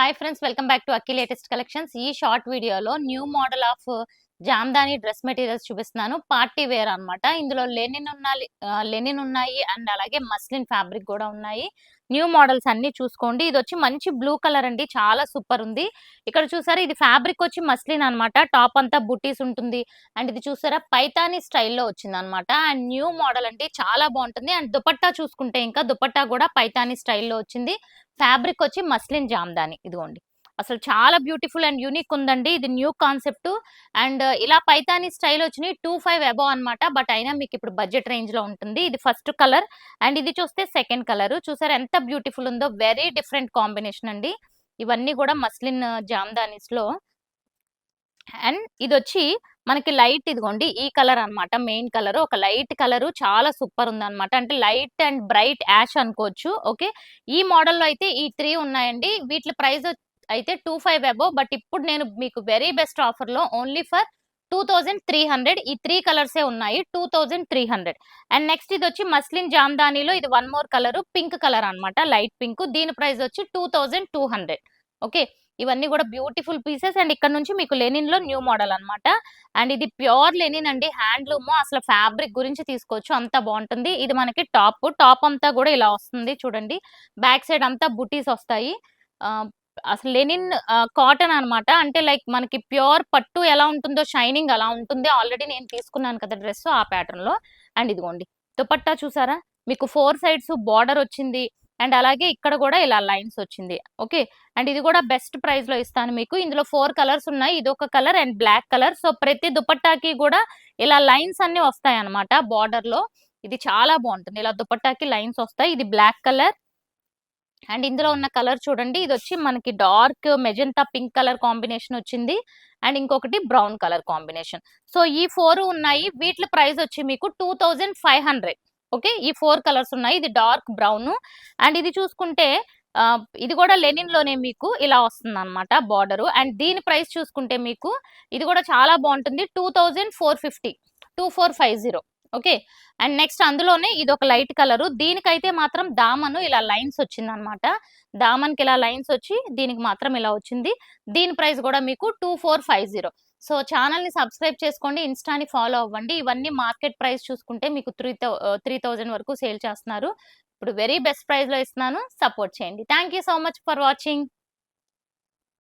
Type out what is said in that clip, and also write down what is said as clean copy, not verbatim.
Hi friends, welcome back to Akki latest collections. ఈ short వీడియోలో new model of Jamdani dress materials చూపిస్తున్నాను. Party wear అన్నమాట. ఇందులో Lenin ఉన్నాయి అండ్ అలాగే మస్లిన్ ఫ్యాబ్రిక్ కూడా ఉన్నాయి. న్యూ మోడల్స్ అన్ని చూసుకోండి. ఇది వచ్చి మంచి బ్లూ కలర్ అండి, చాలా సూపర్ ఉంది. ఇక్కడ చూసారా, ఇది ఫ్యాబ్రిక్ వచ్చి మస్లిన్ అన్నమాట. టాప్ అంతా బుటీస్ ఉంటుంది అండ్ ఇది చూసారా పైతాని స్టైల్లో వచ్చింది అనమాట. అండ్ న్యూ మోడల్ అంటే చాలా బాగుంటుంది. అండ్ దుపట్టా చూసుకుంటే ఇంకా దుపట్టా కూడా పైతాని స్టైల్లో వచ్చింది. ఫ్యాబ్రిక్ వచ్చి మస్లిన్ జామ్దాని. ఇదిగోండి, అసలు చాలా బ్యూటిఫుల్ అండ్ యూనిక్ ఉందండి. ఇది న్యూ కాన్సెప్ట్ అండ్ ఇలా పైతాని స్టైల్ వచ్చినాయి 25 అబౌవ్ అన్నమాట. బట్ అయినా మీకు ఇప్పుడు బడ్జెట్ రేంజ్ లో ఉంటుంది. ఇది ఫస్ట్ కలర్ అండ్ ఇది చూస్తే సెకండ్ కలర్. చూసారు ఎంత బ్యూటిఫుల్ ఉందో, వెరీ డిఫరెంట్ కాంబినేషన్ అండి. ఇవన్నీ కూడా మస్లిన్ జామ్దానీస్ లో. అండ్ ఇది వచ్చి మనకి లైట్, ఇదిగోండి ఈ కలర్ అన్నమాట. మెయిన్ కలర్ ఒక లైట్ కలర్, చాలా సూపర్ ఉంది అనమాట. అంటే లైట్ అండ్ బ్రైట్ యాష్ అనుకోవచ్చు. ఓకే, ఈ మోడల్లో అయితే ఈ 3 ఉన్నాయండి. వీటి ప్రైస్ అయితే 25 అబౌవ్. బట్ ఇప్పుడు నేను మీకు వెరీ బెస్ట్ ఆఫర్ లో ఓన్లీ ఫర్ 2300 ఈ 3 కలర్సే ఉన్నాయి. 2300. అండ్ నెక్స్ట్ ఇది వచ్చి మస్లిన్ జామ్దానీలో ఇది one more colour, pink colour అన్నమాట, లైట్ పింక్. దీని ప్రైస్ వచ్చి 2200. ఓకే, ఇవన్నీ కూడా బ్యూటిఫుల్ పీసెస్. అండ్ ఇక్కడ నుంచి మీకు లెనిన్ లో న్యూ మోడల్ అన్నమాట. అండ్ ఇది ప్యూర్ లెనిన్ అండి, హ్యాండ్లూమ్. అసలు ఫ్యాబ్రిక్ గురించి తీసుకోవచ్చు, అంత బాగుంటుంది. ఇది మనకి టాప్ అంతా కూడా ఇలా వస్తుంది చూడండి. బ్యాక్ సైడ్ అంతా బుటీస్ వస్తాయి. అసలు లెనిన్ కాటన్ అన్నమాట. అంటే లైక్ మనకి ప్యూర్ పట్టు ఎలా ఉంటుందో షైనింగ్ అలా ఉంటుంది. ఆల్రెడీ నేను తీసుకున్నాను కదా డ్రెస్ ఆ ప్యాటర్న్ లో. అండ్ ఇదిగోండి దుపట్టా చూసారా, మీకు 4 సైడ్స్ బార్డర్ వచ్చింది అండ్ అలాగే ఇక్కడ కూడా ఇలా లైన్స్ వచ్చింది. ఓకే, అండ్ ఇది కూడా బెస్ట్ ప్రైస్ లో ఇస్తాను మీకు. ఇందులో 4 కలర్స్ ఉన్నాయి. ఇది ఒక colour and black colour. So ప్రతి దుపట్టాకి కూడా ఇలా లైన్స్ అన్ని వస్తాయి అనమాట బార్డర్ లో. ఇది చాలా బాగుంటుంది. ఇలా దుపట్టాకి లైన్స్ వస్తాయి. ఇది బ్లాక్ కలర్ అండ్ ఇందులో ఉన్న కలర్ చూడండి, ఇది వచ్చి మనకి dark magenta pink colour combination వచ్చింది అండ్ ఇంకొకటి బ్రౌన్ కలర్ కాంబినేషన్. సో ఈ 4 ఉన్నాయి. వీటి ప్రైస్ వచ్చి మీకు 2500. ఓకే, ఈ 4 కలర్స్ ఉన్నాయి. ఇది డార్క్ బ్రౌన్ అండ్ ఇది చూసుకుంటే ఇది కూడా లెనిన్ లోనే మీకు ఇలా వస్తుంది అనమాట బార్డర్. అండ్ దీని ప్రైస్ చూసుకుంటే మీకు ఇది కూడా చాలా బాగుంటుంది. 2450, 2450. ఓకే, అండ్ నెక్స్ట్ అందులోనే ఇది ఒక లైట్ కలర్. దీనికైతే మాత్రం దామను ఇలా లైన్స్ వచ్చింది అనమాట. దామన్కి ఇలా లైన్స్ వచ్చి దీనికి మాత్రం ఇలా వచ్చింది. దీని ప్రైస్ కూడా మీకు 2450. సో ఛానల్ ని సబ్స్క్రైబ్ చేసుకోండి, ఇన్స్టాని ఫాలో అవ్వండి. ఇవన్నీ మార్కెట్ ప్రైస్ చూసుకుంటే మీకు 3000 వరకు సేల్ చేస్తున్నారు. ఇప్పుడు వెరీ బెస్ట్ ప్రైస్ లో ఇస్తున్నాను, సపోర్ట్ చేయండి. Thank you so much for watching.